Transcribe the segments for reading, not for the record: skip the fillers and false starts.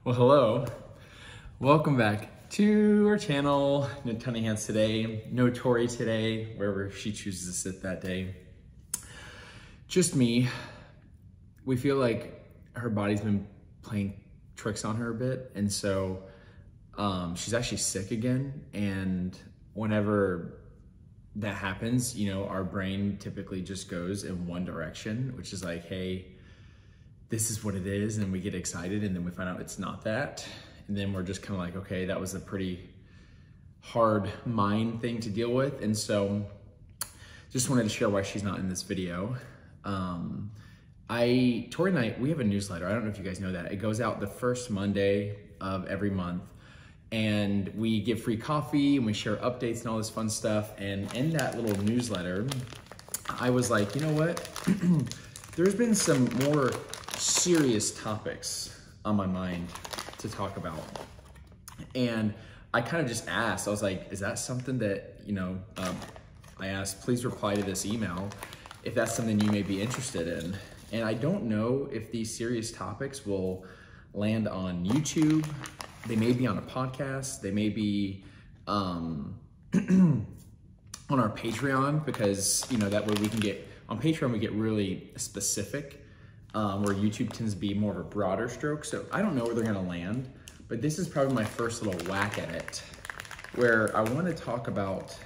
Well, hello. Welcome back to our channel. No Tony Hands today. No Tori today, wherever she chooses to sit that day. Just me. We feel like her body's been playing tricks on her a bit, and so she's actually sick again. And whenever that happens, you know, our brain typically just goes in one direction, which is like, hey, this is what it is, and we get excited, and then we find out it's not that. And then we're just kind of like, okay, that was a pretty hard mind thing to deal with. And so just wanted to share why she's not in this video. Tori and I, we have a newsletter. I don't know if you guys know that. It goes out the first Monday of every month, and we give free coffee and we share updates and all this fun stuff. And in that little newsletter, I was like, you know what? There's been some more serious topics on my mind to talk about. And I kind of just asked, I was like, is that something that, you know, I asked, please reply to this email if that's something you may be interested in. And I don't know if these serious topics will land on YouTube. They may be on a podcast. They may be on our Patreon, because, you know, that way we can get, on Patreon we get really specific, where YouTube tends to be more of a broader stroke. So I don't know where they're gonna land, but this is probably my first little whack at it, where I wanna talk about,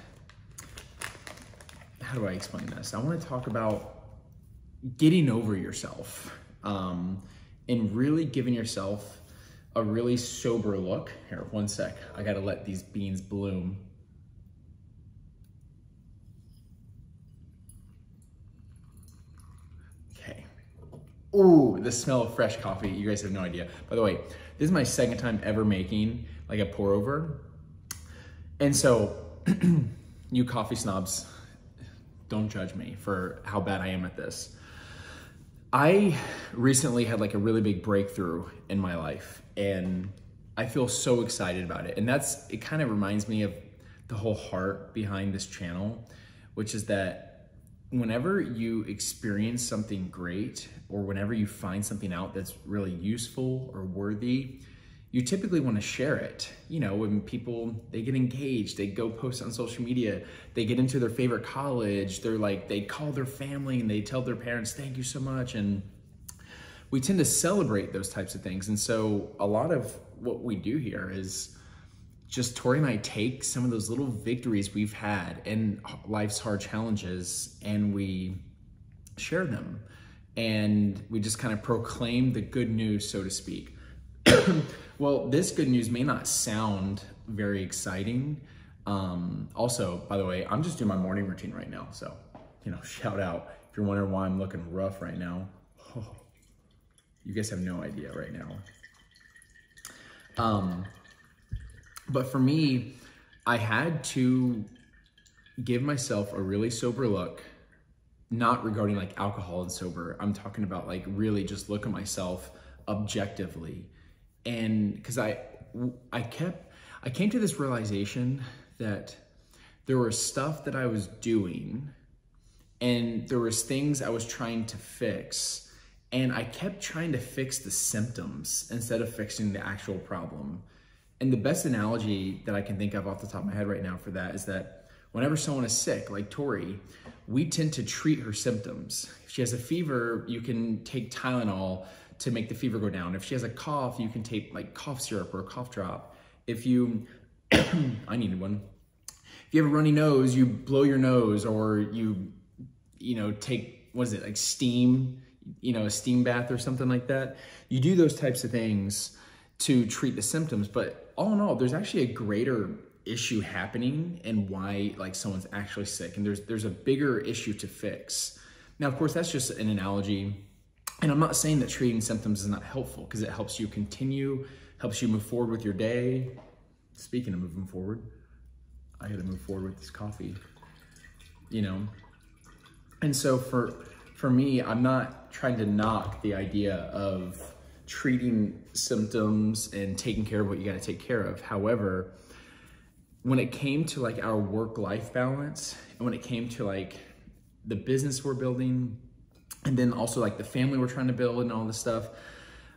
how do I explain this? I wanna talk about getting over yourself, and really giving yourself a really sober look. Here, one sec, I gotta let these beans bloom. Ooh, the smell of fresh coffee. You guys have no idea. By the way, this is my second time ever making like a pour over. And so you coffee snobs, don't judge me for how bad I am at this. I recently had like a really big breakthrough in my life, and I feel so excited about it. And it kind of reminds me of the whole heart behind this channel, which is that whenever you experience something great, or whenever you find something out that's really useful or worthy, you typically want to share it. You know, when people, they get engaged, they go post on social media, they get into their favorite college, they call their family and they tell their parents, thank you so much. And we tend to celebrate those types of things. And so a lot of what we do here is just Tori and I take some of those little victories we've had in life's hard challenges, and we share them. And we just kind of proclaim the good news, so to speak. Well, this good news may not sound very exciting. Also, by the way, I'm just doing my morning routine right now. So, you know, shout out. If you're wondering why I'm looking rough right now, you guys have no idea right now. But for me, I had to give myself a really sober look, not regarding like alcohol and sober. I'm talking about like really just look at myself objectively. And because I came to this realization that there was stuff that I was doing, and there was things I was trying to fix, and I kept trying to fix the symptoms instead of fixing the actual problem. And the best analogy that I can think of off the top of my head right now for that is that whenever someone is sick, like Tori, we tend to treat her symptoms. If she has a fever, you can take Tylenol to make the fever go down. If she has a cough, you can take like cough syrup or a cough drop. If you, I needed one. If you have a runny nose, you blow your nose, or you know, take, what is it, like steam, you know, a steam bath or something like that. You do those types of things to treat the symptoms, but all in all, there's actually a greater issue happening and why like someone's actually sick, and there's a bigger issue to fix. Now, of course, that's just an analogy, and I'm not saying that treating symptoms is not helpful, because it helps you continue, helps you move forward with your day. Speaking of moving forward, I gotta move forward with this coffee, you know? And so for me, I'm not trying to knock the idea of treating symptoms and taking care of what you got to take care of. However, when it came to like our work-life balance, and when it came to like the business we're building, and then also like the family we're trying to build and all this stuff,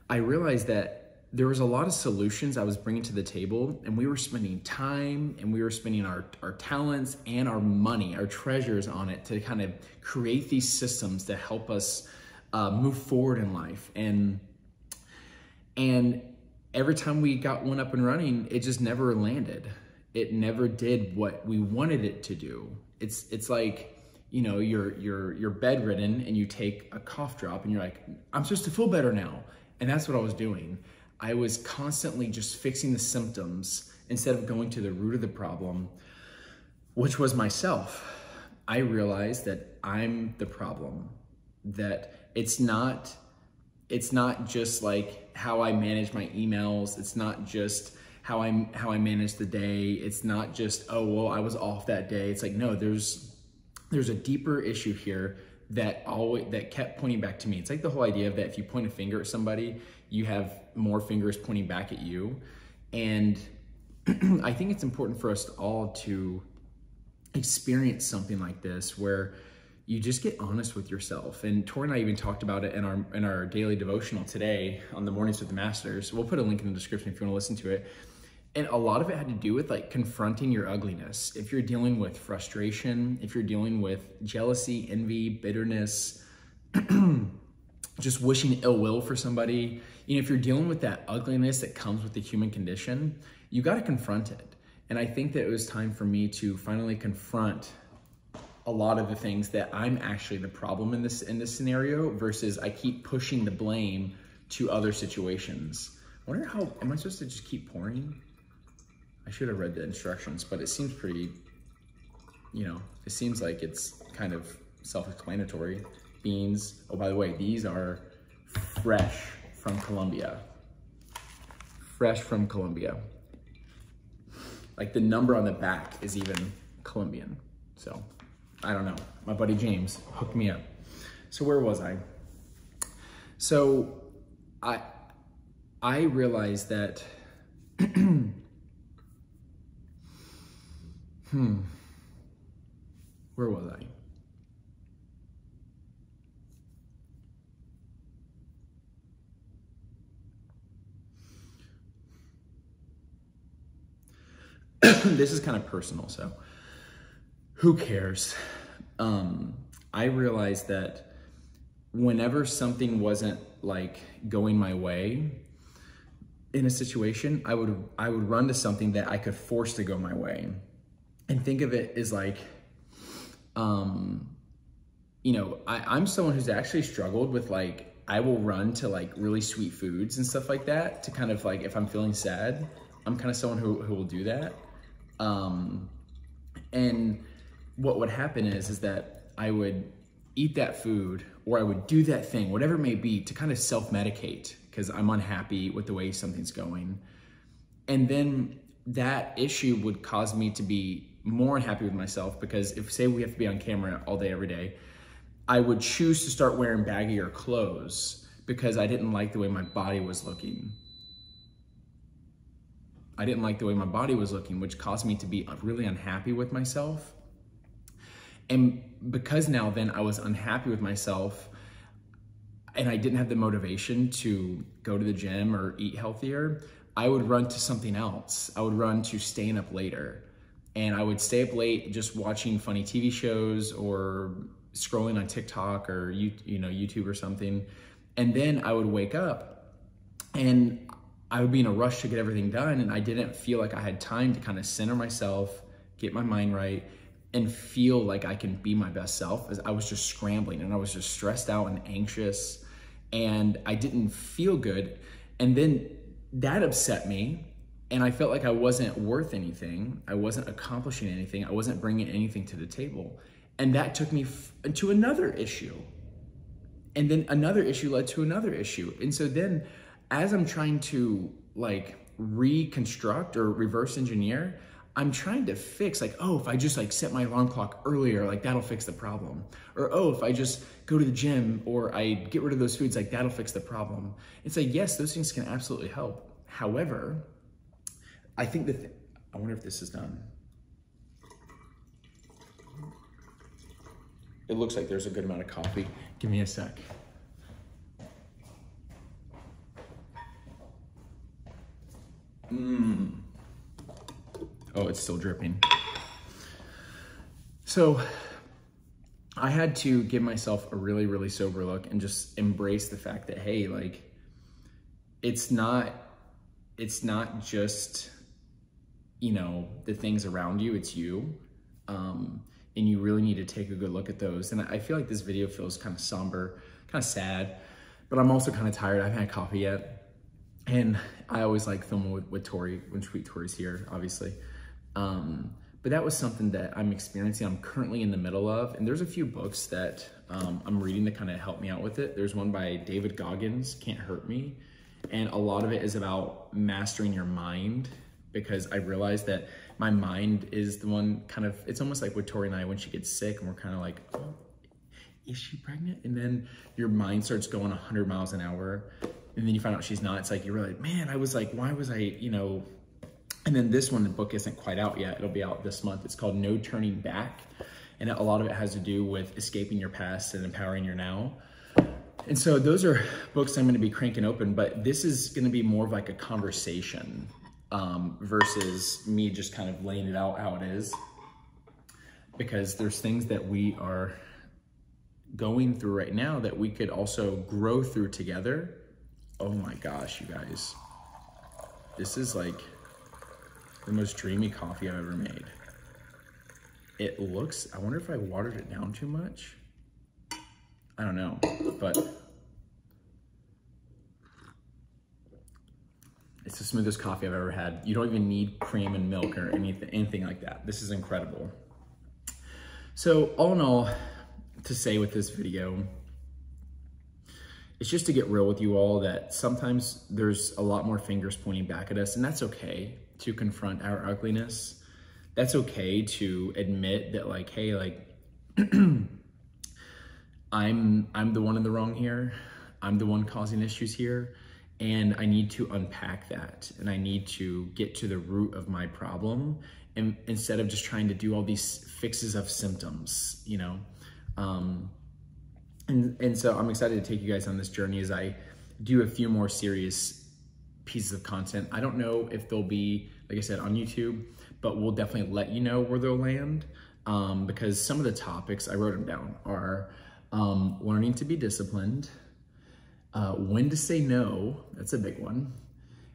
I realized that there was a lot of solutions I was bringing to the table, and we were spending time and we were spending our talents and our money, our treasures on it to kind of create these systems to help us move forward in life. And every time we got one up and running, it just never landed. It never did what we wanted it to do. It's like, you know, you're bedridden and you take a cough drop and you're like, I'm supposed to feel better now. And that's what I was doing. I was constantly just fixing the symptoms instead of going to the root of the problem, which was myself. I realized that I'm the problem, that it's not just like how I manage my emails. It's not just how I manage the day. It's not just, oh, well, I was off that day. It's like, no, there's a deeper issue here that kept pointing back to me. It's like the whole idea of that if you point a finger at somebody, you have more fingers pointing back at you. And I think it's important for us all to experience something like this where you just get honest with yourself. And Tori and I even talked about it in our daily devotional today on the Mornings with the Masters. We'll put a link in the description if you want to listen to it. And a lot of it had to do with like confronting your ugliness. If you're dealing with frustration, if you're dealing with jealousy, envy, bitterness, just wishing ill will for somebody, you know, if you're dealing with that ugliness that comes with the human condition, you got to confront it. And I think that it was time for me to finally confront a lot of the things that I'm actually the problem in this scenario versus I keep pushing the blame to other situations. I wonder am I supposed to just keep pouring? I should have read the instructions, but it seems pretty, you know, it seems like it's kind of self-explanatory. Beans, oh, by the way, these are fresh from Colombia. Fresh from Colombia. Like the number on the back is even Colombian. So, I don't know. My buddy James hooked me up. So where was I? So, I realized that, where was I? This is kind of personal, so who cares? I realized that whenever something wasn't like going my way in a situation, I would run to something that I could force to go my way. And think of it as like, you know, I'm someone who's actually struggled with like, I will run to like really sweet foods and stuff like that to kind of like, if I'm feeling sad, I'm kind of someone who will do that. And what would happen is that I would eat that food or I would do that thing, whatever it may be, to kind of self-medicate because I'm unhappy with the way something's going. And then that issue would cause me to be more unhappy with myself because if, say, we have to be on camera all day, every day, I would choose to start wearing baggier clothes because I didn't like the way my body was looking. I didn't like the way my body was looking, which caused me to be really unhappy with myself. And because now then I was unhappy with myself and I didn't have the motivation to go to the gym or eat healthier, I would run to something else. I would run to staying up later. And I would stay up late just watching funny TV shows or scrolling on TikTok or YouTube or something. And then I would wake up and I would be in a rush to get everything done, and I didn't feel like I had time to kind of center myself, get my mind right, and feel like I can be my best self, as I was just scrambling and I was just stressed out and anxious and I didn't feel good. And then that upset me and I felt like I wasn't worth anything. I wasn't accomplishing anything. I wasn't bringing anything to the table. And that took me to another issue. And then another issue led to another issue. And so then as I'm trying to like reconstruct or reverse engineer, I'm trying to fix like, oh, if I just like set my alarm clock earlier, like that'll fix the problem. Or, oh, if I just go to the gym or I get rid of those foods, like that'll fix the problem. It's like, yes, those things can absolutely help. However, I think I wonder if this is done. It looks like there's a good amount of coffee. Give me a sec. Oh, it's still dripping. So I had to give myself a really, really sober look and just embrace the fact that, hey, like, it's not just, you know, the things around you, it's you. And you really need to take a good look at those. And I feel like this video feels kind of somber, kind of sad, but I'm also kind of tired. I haven't had coffee yet. And I always like filming with Tori, when Sweet Tori's here, obviously. But that was something that I'm experiencing, I'm currently in the middle of. And there's a few books that I'm reading that kind of help me out with it. There's one by David Goggins, Can't Hurt Me. And a lot of it is about mastering your mind, because I realized that my mind is the one kind of, it's almost like with Tori and I, when she gets sick and we're kind of like, oh, is she pregnant? And then your mind starts going 100 miles an hour. And then you find out she's not. It's like, you're like, man, I was like, why was I, you know? And then this one, the book isn't quite out yet. It'll be out this month. It's called No Turning Back. And a lot of it has to do with escaping your past and empowering your now. And so those are books I'm going to be cranking open, but this is going to be more of like a conversation versus me just kind of laying it out how it is, because there's things that we are going through right now that we could also grow through together. Oh my gosh, you guys, this is like the most dreamy coffee I've ever made. It looks, I wonder if I watered it down too much. I don't know, but it's the smoothest coffee I've ever had. You don't even need cream and milk or anything like that. This is incredible. So all in all, to say with this video, it's just to get real with you all that sometimes there's a lot more fingers pointing back at us, and that's okay to confront our ugliness. That's okay to admit that, like, hey, like, I'm the one in the wrong here. I'm the one causing issues here. And I need to unpack that. And I need to get to the root of my problem, and instead of just trying to do all these fixes of symptoms, you know? And so I'm excited to take you guys on this journey as I do a few more serious pieces of content. I don't know if they'll be, like I said, on YouTube, but we'll definitely let you know where they'll land, because some of the topics, I wrote them down, are learning to be disciplined, when to say no, that's a big one,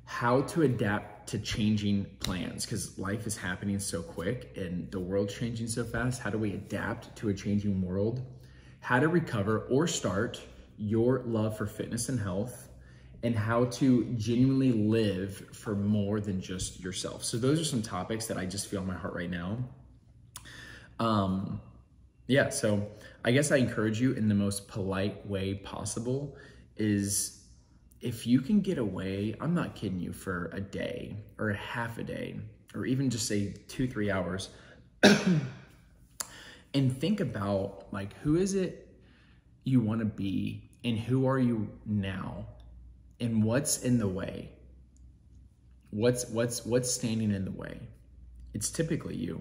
how to adapt to changing plans, because life is happening so quick and the world's changing so fast. How do we adapt to a changing world? How to recover or start your love for fitness and health, and how to genuinely live for more than just yourself. So those are some topics that I just feel in my heart right now. Yeah, so I guess I encourage you in the most polite way possible is, if you can get away, I'm not kidding you, for a day or a half a day, or even just say 2-3 hours, and think about, like, who is it you want to be, and who are you now, and what's in the way? What's standing in the way? It's typically you.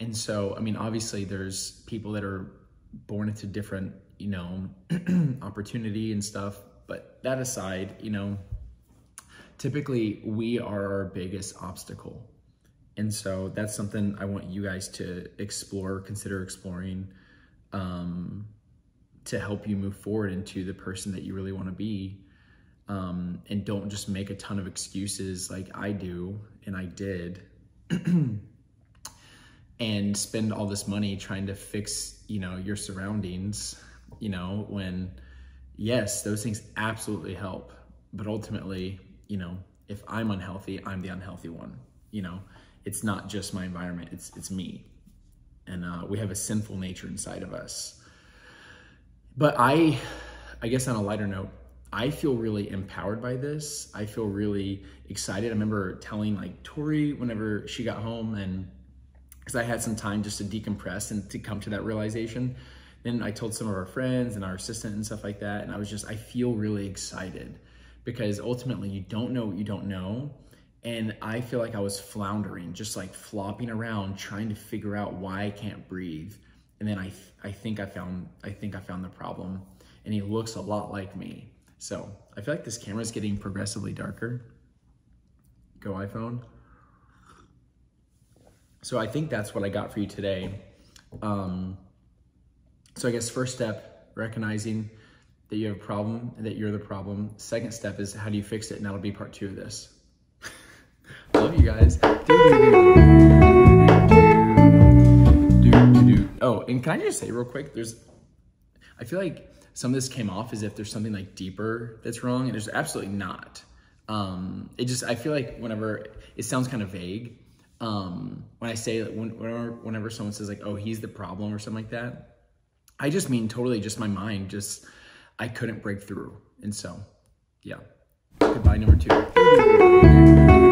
And so, I mean, obviously there's people that are born into different, you know, opportunity and stuff, but that aside, you know, typically we are our biggest obstacle. And so that's something I want you guys to explore, consider exploring, to help you move forward into the person that you really want to be. And don't just make a ton of excuses like I do, and I did, and spend all this money trying to fix, you know, your surroundings, you know, when, yes, those things absolutely help. But ultimately, you know, if I'm unhealthy, I'm the unhealthy one. You know, it's not just my environment, it's me. And we have a sinful nature inside of us. But I guess on a lighter note, I feel really empowered by this. I feel really excited. I remember telling, like, Tori whenever she got home, and because I had some time just to decompress and to come to that realization. Then I told some of our friends and our assistant and stuff like that. And I feel really excited, because ultimately you don't know what you don't know. And I feel like I was floundering, just like flopping around, trying to figure out why I can't breathe. And then I think I found the problem, and he looks a lot like me. So I feel like this camera is getting progressively darker. Go iPhone. So I think that's what I got for you today. So I guess first step, recognizing that you have a problem and that you're the problem. Second step is how do you fix it? And that'll be part 2 of this. Love you guys. Oh, and can I just say real quick, I feel like some of this came off as if there's something like deeper that's wrong, and there's absolutely not. I feel like whenever, it sounds kind of vague. When I say that whenever someone says like, oh, he's the problem or something like that, I just mean totally just my mind, I couldn't break through. And so, yeah. Goodbye, number 2.